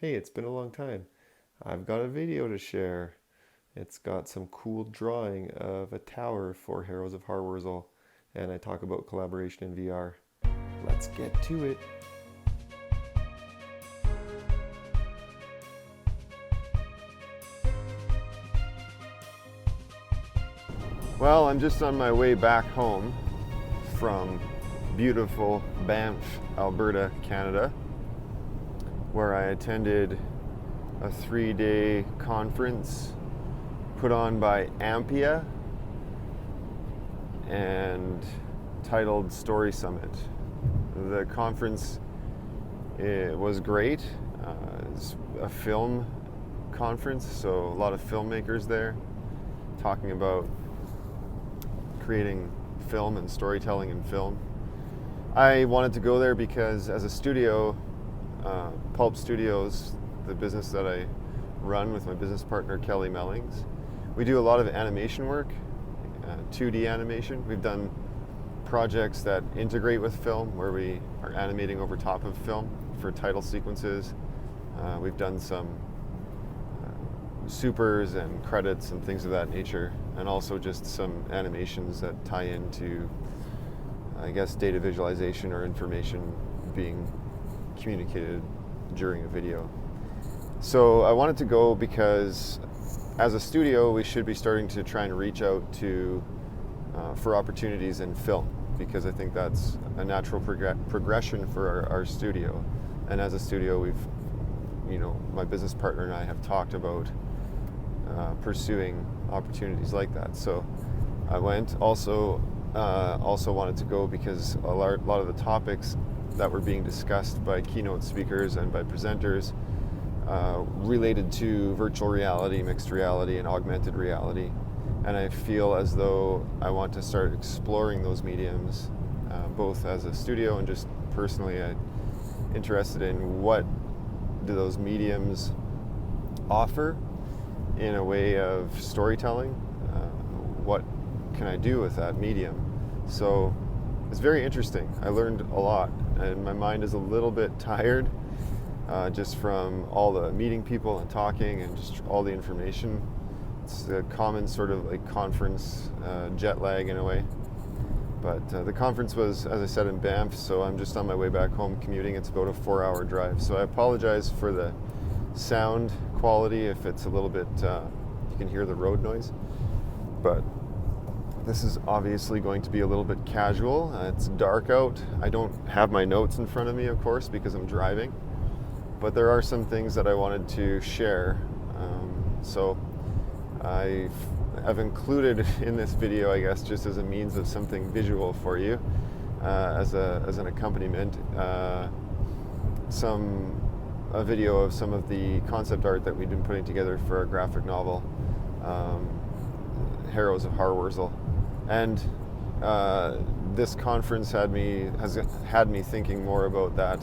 Hey, it's been a long time. I've got a video to share. It's got some cool drawing of a tower for Heroes of Harwurzel, and I talk about collaboration in VR. Let's get to it. Well, I'm just on my way back home from beautiful Banff, Alberta, Canada, where I attended a 3-day conference put on by AMPIA and titled Story Summit. The conference was great. It's a film conference, so a lot of filmmakers there talking about creating film and storytelling in film. I wanted to go there because as a studio, Pulp Studios, the business that I run with my business partner Kelly Mellings, we do a lot of animation work, 2D animation. We've done projects that integrate with film where we are animating over top of film for title sequences. We've done some supers and credits and things of that nature, and also just some animations that tie into, I guess, data visualization or information being communicated during a video. So I wanted to go because as a studio we should be starting to try and reach out to for opportunities in film, because I think that's a natural progression for our studio. And as a studio, we've, my business partner and I have talked about pursuing opportunities like that. So I went. Also wanted to go because a lot of the topics that were being discussed by keynote speakers and by presenters related to virtual reality, mixed reality, and augmented reality. And I feel as though I want to start exploring those mediums, both as a studio and just personally interested in what do those mediums offer in a way of storytelling. What can I do with that medium? So it's very interesting. I learned a lot, and my mind is a little bit tired just from all the meeting people and talking and just all the information. It's a common sort of like conference jet lag in a way. But the conference was, as I said, in Banff, so I'm just on my way back home commuting. It's about a 4-hour drive. So I apologize for the sound quality if it's a little bit, you can hear the road noise. But this is obviously going to be a little bit casual. It's dark out. I don't have my notes in front of me, of course, because I'm driving. But there are some things that I wanted to share. So I've included in this video, I guess, just as a means of something visual for you, as an accompaniment, a video of some of the concept art that we've been putting together for our graphic novel, Heroes of Harwurzel. And this conference has had me thinking more about that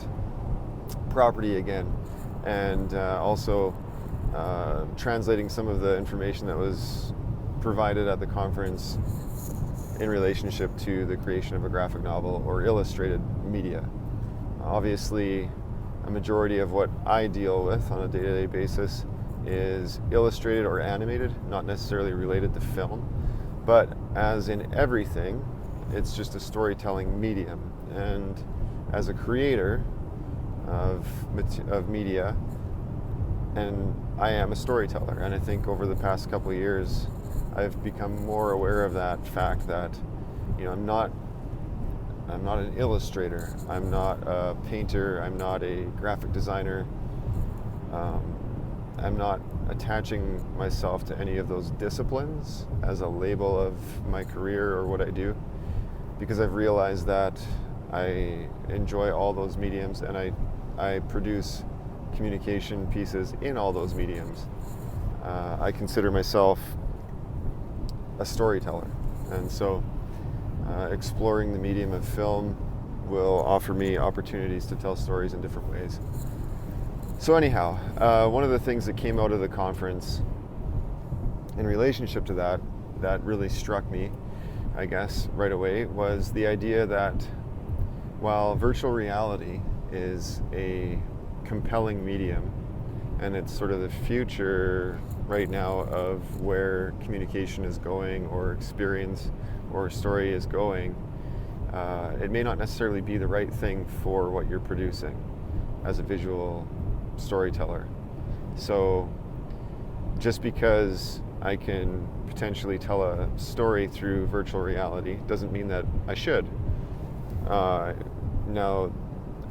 property again, and also translating some of the information that was provided at the conference in relationship to the creation of a graphic novel or illustrated media. Obviously, a majority of what I deal with on a day-to-day basis is illustrated or animated, not necessarily related to film. But as in everything, it's just a storytelling medium. And as a creator of media, and I am a storyteller, and I think over the past couple of years I've become more aware of that fact that I'm not an illustrator, I'm not a painter, I'm not a graphic designer, I'm not attaching myself to any of those disciplines as a label of my career or what I do, because I've realized that I enjoy all those mediums, and I produce communication pieces in all those mediums. I consider myself a storyteller, and so exploring the medium of film will offer me opportunities to tell stories in different ways. So anyhow, one of the things that came out of the conference in relationship to that really struck me, I guess, right away, was the idea that while virtual reality is a compelling medium and it's sort of the future right now of where communication is going, or experience or story is going. It may not necessarily be the right thing for what you're producing as a visual storyteller. So just because I can potentially tell a story through virtual reality doesn't mean that I should. Now,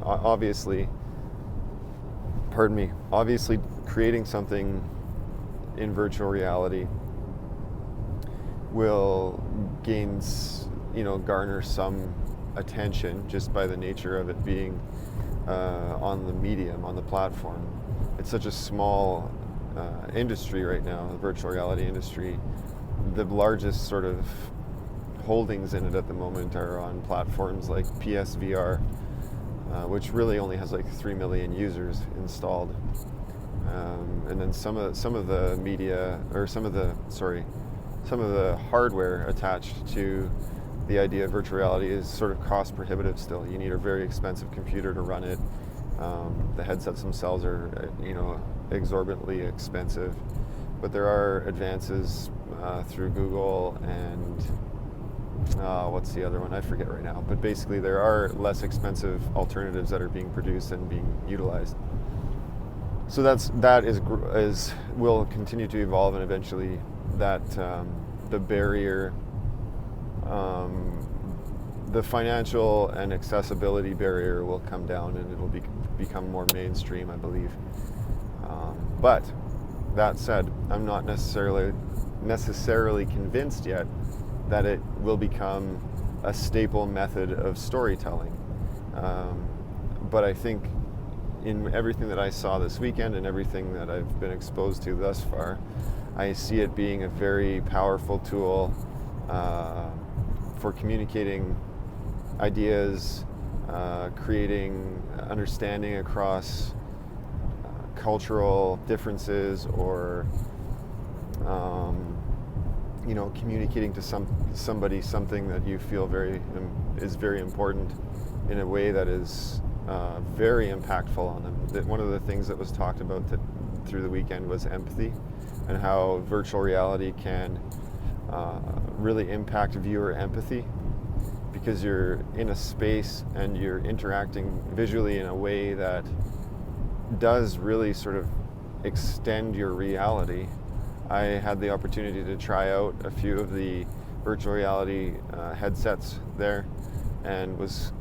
obviously creating something in virtual reality will garner some attention just by the nature of it being on the medium, on the platform. It's such a small industry right now, the virtual reality industry. The largest sort of holdings in it at the moment are on platforms like PSVR, which really only has like 3 million users installed. And then some of the media, or some of the hardware attached to the idea of virtual reality is sort of cost prohibitive still. You need a very expensive computer to run it. The headsets themselves are, exorbitantly expensive. But there are advances through Google and what's the other one? I forget right now. But basically there are less expensive alternatives that are being produced and being utilized. So that will continue to evolve, and eventually that the barrier, the financial and accessibility barrier will come down, and it will become more mainstream, I believe. But that said, I'm not necessarily convinced yet that it will become a staple method of storytelling. But I think in everything that I saw this weekend and everything that I've been exposed to thus far, I see it being a very powerful tool for communicating ideas, creating understanding across cultural differences, or communicating to somebody something that you feel is very important in a way that is very impactful on them. One of the things that was talked about through the weekend was empathy, and how virtual reality can really impact viewer empathy, because you're in a space and you're interacting visually in a way that does really sort of extend your reality. I had the opportunity to try out a few of the virtual reality headsets there, and was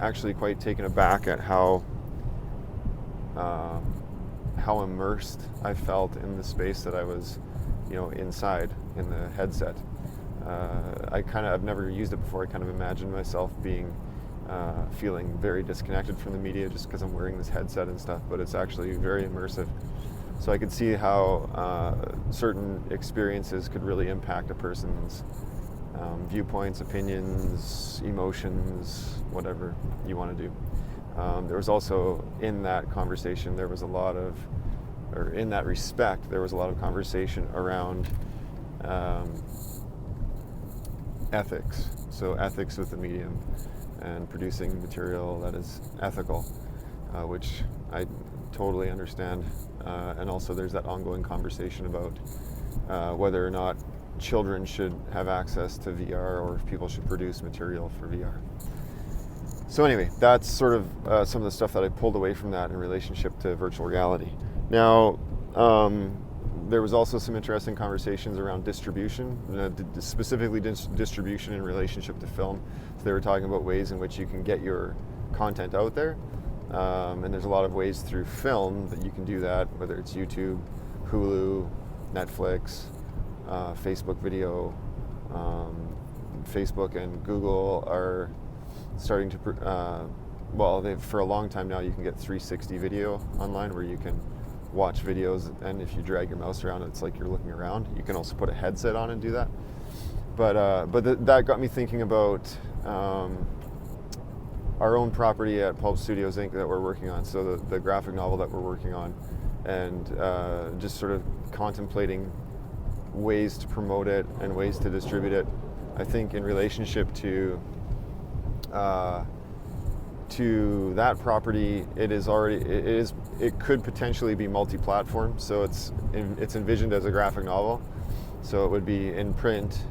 actually quite taken aback at how immersed I felt in the space that I was, inside in the headset. I've never used it before. I kind of imagined myself feeling very disconnected from the media just because I'm wearing this headset and stuff, but it's actually very immersive. So I could see how certain experiences could really impact a person's viewpoints, opinions, emotions, whatever you want to do. There was also, in that conversation, in that respect, there was a lot of conversation around ethics. So ethics with the medium and producing material that is ethical, which I totally understand. And also there's that ongoing conversation about whether or not children should have access to VR, or if people should produce material for VR. So anyway, that's sort of some of the stuff that I pulled away from that in relationship to virtual reality. Now, there was also some interesting conversations around distribution, specifically distribution in relationship to film. So they were talking about ways in which you can get your content out there. And there's a lot of ways through film that you can do that, whether it's YouTube, Hulu, Netflix, Facebook video. Facebook and Google are starting to, for a long time now, you can get 360 video online, where you can watch videos, and if you drag your mouse around, it's like you're looking around. You can also put a headset on and do that. But that got me thinking about our own property at Pulp Studios Inc. that we're working on, so the graphic novel that we're working on, and just sort of contemplating ways to promote it and ways to distribute it. I think in relationship to to that property, it could potentially be multi-platform. So it's envisioned as a graphic novel. So it would be in print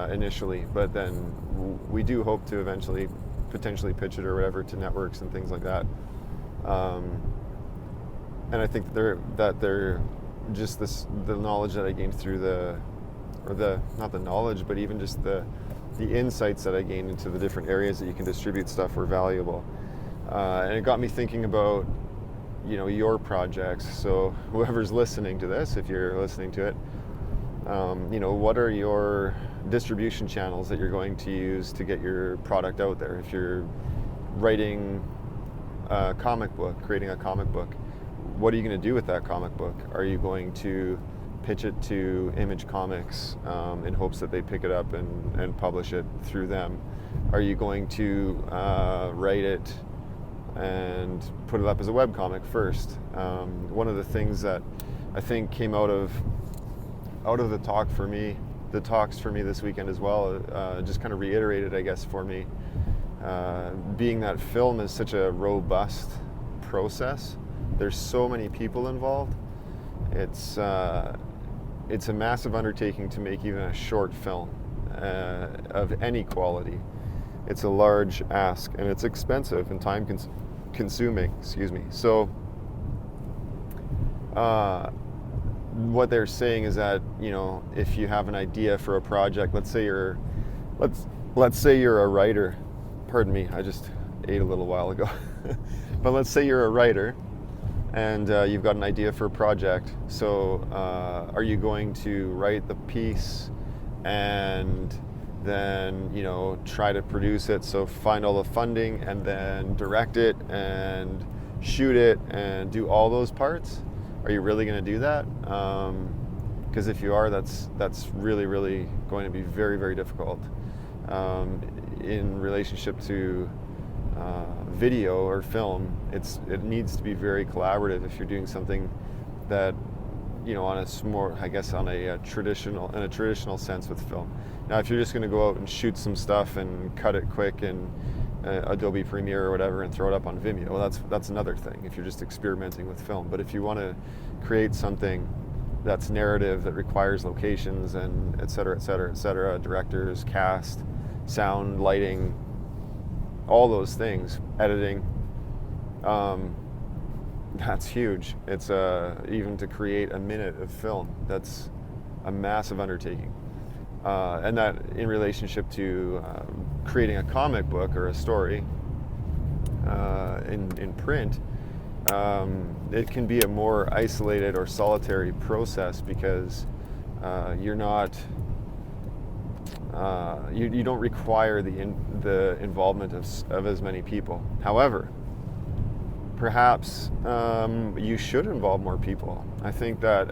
initially, but then we do hope to eventually potentially pitch it or whatever to networks and things like that. And I think they're just the knowledge that I gained through not the knowledge, but even just the insights that I gained into the different areas that you can distribute stuff were valuable. And it got me thinking about, your projects. So whoever's listening to this, if you're listening to it, what are your distribution channels that you're going to use to get your product out there? If you're writing a comic book, creating a comic book, what are you going to do with that comic book? Are you going to pitch it to Image Comics in hopes that they pick it up and publish it through them? Are you going to write it and put it up as a webcomic first? One of the things that I think came out of the talks for me this weekend as well, just kind of reiterated, I guess, for me, being that film is such a robust process. There's so many people involved. It's a massive undertaking to make even a short film of any quality. It's a large ask, and it's expensive and time consuming. Excuse me. So what they're saying is that, if you have an idea for a project, let's say you're a writer. Pardon me, I just ate a little while ago. But let's say you're a writer and you've got an idea for a project. So are you going to write the piece and then try to produce it, so find all the funding and then direct it and shoot it and do all those parts? Are you really going to do that? Because if you are, that's really, really going to be very, very difficult in relationship to video or film. It needs to be very collaborative if you're doing something that, on a traditional sense with film. Now, if you're just going to go out and shoot some stuff and cut it quick in Adobe Premiere or whatever and throw it up on Vimeo, well, that's another thing. If you're just experimenting with film, but if you want to create something that's narrative, that requires locations and et cetera, et cetera, et cetera, directors, cast, sound, lighting, all those things, editing, that's huge. It's even to create a minute of film, that's a massive undertaking. And that in relationship to creating a comic book or a story in print, it can be a more isolated or solitary process because you're not, you don't require the involvement of as many people. However, perhaps you should involve more people. I think that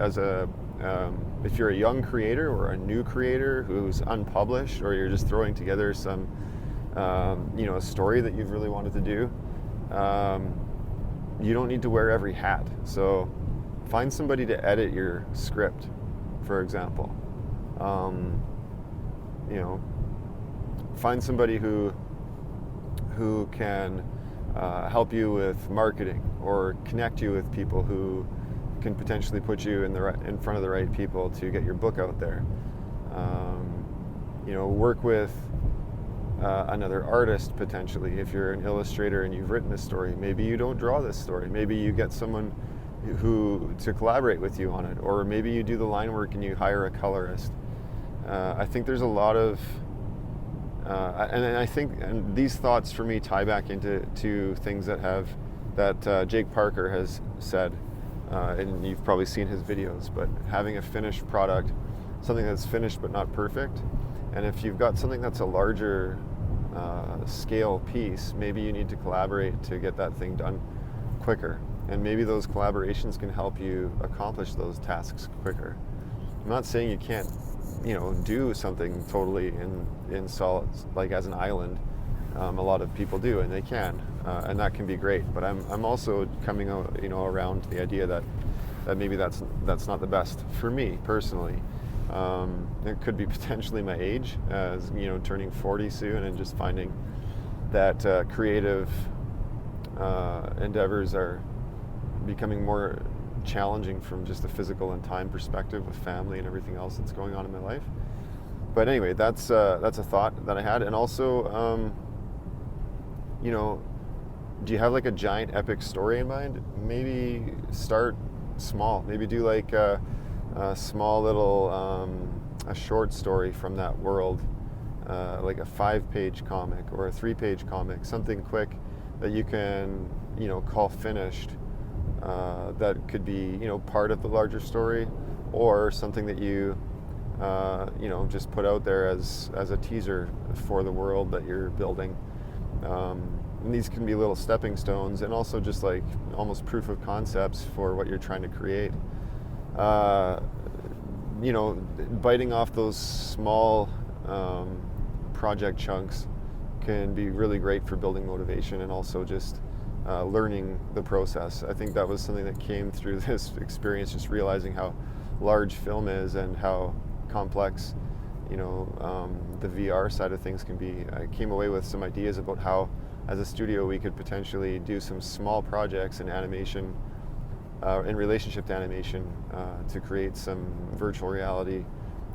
if you're a young creator or a new creator who's unpublished, or you're just throwing together some, a story that you've really wanted to do, you don't need to wear every hat. So find somebody to edit your script, for example. Find somebody who can help you with marketing or connect you with people who can potentially put you in front of the right people to get your book out there. Work with another artist potentially. If you're an illustrator and you've written a story, maybe you don't draw this story. Maybe you get someone to collaborate with you on it, or maybe you do the line work and you hire a colorist. I think there's a lot of, and I think these thoughts for me tie back into things that Jake Parker has said. And you've probably seen his videos, but having a finished product, something that's finished but not perfect, and if you've got something that's a larger scale piece, maybe you need to collaborate to get that thing done quicker, and maybe those collaborations can help you accomplish those tasks quicker. I'm not saying you can't, do something totally in solid, like as an island. A lot of people do, and they can, and that can be great. But I'm also coming around to the idea that maybe that's not the best for me personally. It could be potentially my age, as turning 40 soon, and just finding that creative endeavors are becoming more challenging from just a physical and time perspective with family and everything else that's going on in my life. But anyway, that's a thought that I had. And also, do you have like a giant epic story in mind? Maybe start small. Maybe do like a small little a short story from that world, like a 5-page comic or a 3-page comic, something quick that you can call finished, that could be part of the larger story, or something that you just put out there as a teaser for the world that you're building. And these can be little stepping stones, and also just like almost proof of concepts for what you're trying to create. Biting off those small project chunks can be really great for building motivation, and also just learning the process. I think that was something that came through this experience, just realizing how large film is and how complex the VR side of things can be. I came away with some ideas about how, as a studio, we could potentially do some small projects in animation, in relationship to animation, to create some virtual reality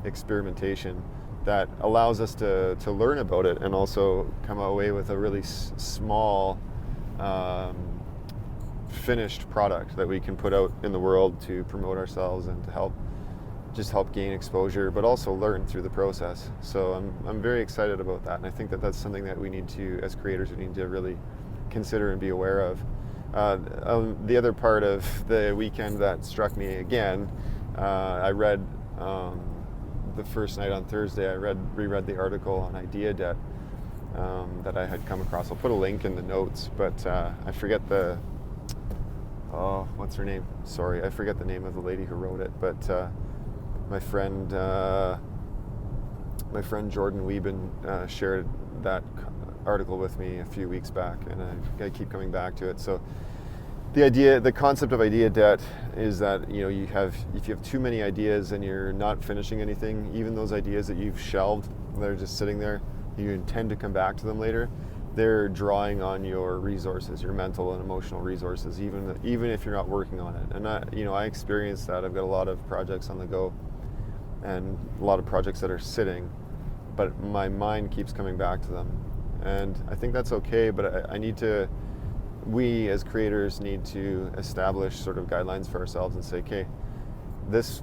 experimentation that allows us to learn about it, and also come away with a really small finished product that we can put out in the world to promote ourselves and to help gain exposure, but also learn through the process. So I'm very excited about that, and I think that that's something that we need to, as creators, we need to really consider and be aware of. The other part of the weekend that struck me again, I read the first night on Thursday, I reread the article on idea debt that I had come across. I'll put a link in the notes, but I forget what's her name? Sorry, I forget the name of the lady who wrote it, but my friend Jordan Wieben shared that article with me a few weeks back, and I keep coming back to it. So the concept of idea debt is that if you have too many ideas and you're not finishing anything, even those ideas that you've shelved, they're just sitting there, you intend to come back to them later, they're drawing on your resources, your mental and emotional resources, even if you're not working on it. And I experienced that. I've got a lot of projects on the go and a lot of projects that are sitting, but my mind keeps coming back to them. And I think that's okay, but we as creators need to establish sort of guidelines for ourselves and say, okay, this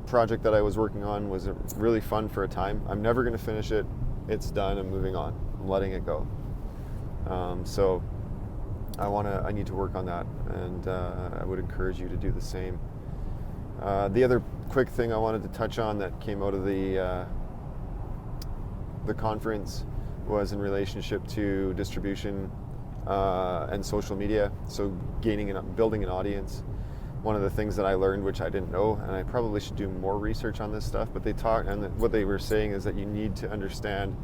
project that I was working on was really fun for a time. I'm never going to finish it. It's done. I'm moving on. I'm letting it go. So I need to work on that, and I would encourage you to do the same. The other quick thing I wanted to touch on that came out of the conference was in relationship to distribution and social media. So building an audience. One of the things that I learned, which I didn't know, and I probably should do more research on this stuff, but what they were saying is that you need to understand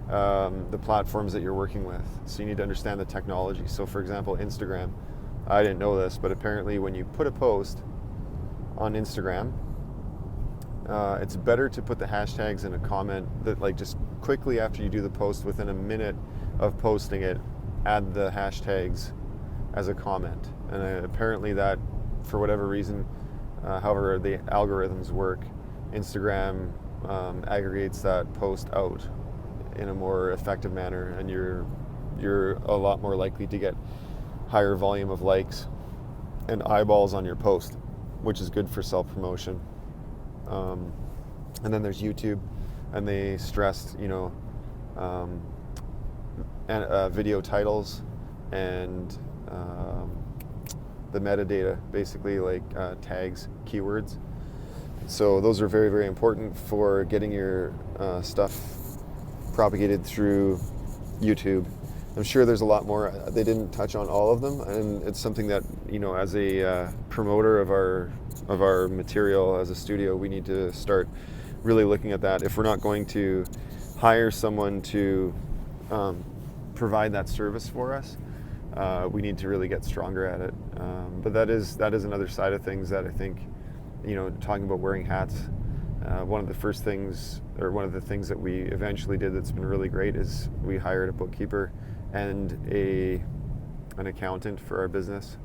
the platforms that you're working with. So you need to understand the technology. So for example, Instagram, I didn't know this, but apparently when you put a post on Instagram, it's better to put the hashtags in a comment that, like, just quickly after you do the post, within a minute of posting it, add the hashtags as a comment. And apparently that, for whatever reason, however the algorithms work, Instagram aggregates that post out in a more effective manner, and you're a lot more likely to get higher volume of likes and eyeballs on your post, which is good for self-promotion. And then there's YouTube, and they stressed, video titles and the metadata, basically like tags, keywords. So those are very, very important for getting your stuff propagated through YouTube. I'm sure there's a lot more. They didn't touch on all of them, and it's something that, as a promoter of our material as a studio, we need to start really looking at that. If we're not going to hire someone to provide that service for us, we need to really get stronger at it. But that is another side of things that I think, talking about wearing hats, one of the things that we eventually did that's been really great is we hired a bookkeeper and a an accountant for our business,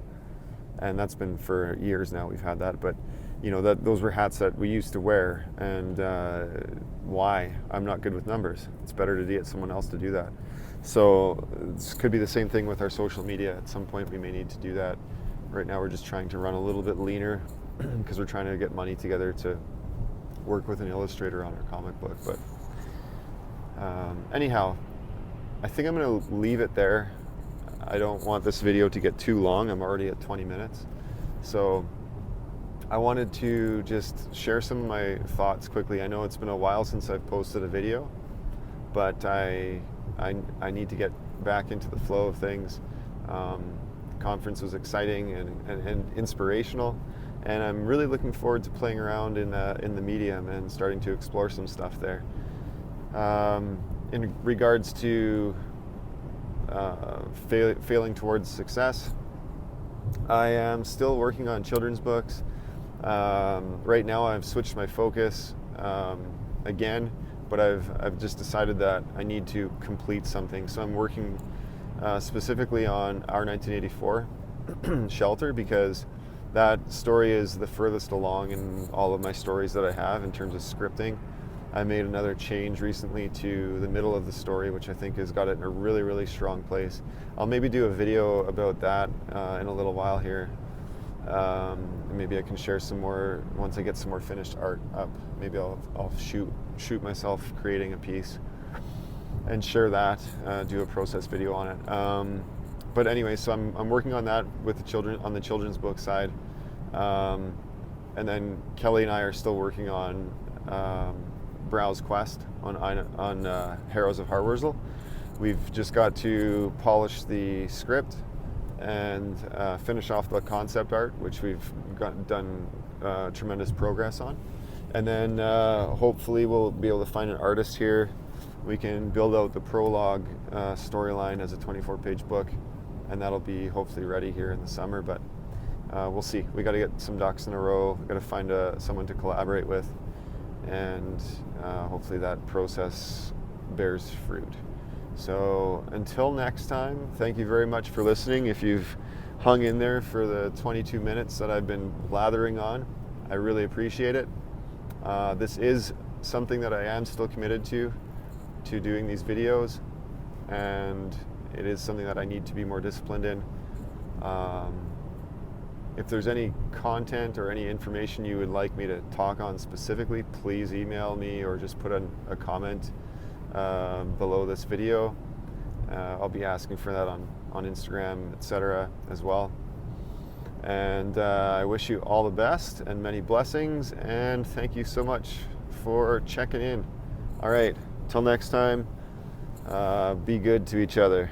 and that's been for years now. We've had that, but those were hats that we used to wear, and why? I'm not good with numbers. It's better to get someone else to do that. So this could be the same thing with our social media. At some point we may need to do that. Right now we're just trying to run a little bit leaner because we're trying to get money together to work with an illustrator on our comic book. But anyhow, I think I'm going to leave it there. I don't want this video to get too long. I'm already at 20 minutes. So I wanted to just share some of my thoughts quickly. I know it's been a while since I've posted a video, but I need to get back into the flow of things. Conference was exciting and inspirational, and I'm really looking forward to playing around in the medium and starting to explore some stuff there. In regards to failing towards success, I am still working on children's books. Right now I've switched my focus again, but I've just decided that I need to complete something. So I'm working specifically on our 1984 Shelter, because that story is the furthest along in all of my stories that I have in terms of scripting. I made another change recently to the middle of the story, which I think has got it in a really, really strong place. I'll maybe do a video about that in a little while here. Maybe I can share some more once I get some more finished art up. Maybe I'll shoot myself creating a piece and share that, do a process video on it. But anyway, so I'm working on that with the children on the children's book side, and then Kelly and I are still working on Brow's Quest on Heroes of Harwurzel. We've just got to polish the script and finish off the concept art, which we've done tremendous progress on. And then hopefully we'll be able to find an artist here. We can build out the prologue storyline as a 24-page book, and that'll be hopefully ready here in the summer. But we'll see. We got to get some ducks in a row. We got to find someone to collaborate with, and hopefully that process bears fruit. So until next time, thank you very much for listening. If you've hung in there for the 22 minutes that I've been blathering on, I really appreciate it. This is something that I am still committed to doing these videos, and it is something that I need to be more disciplined in. If there's any content or any information you would like me to talk on specifically, please email me or just put a comment below this video. I'll be asking for that on Instagram, etc. as well. And I wish you all the best and many blessings, and thank you so much for checking in. All right, till next time, be good to each other.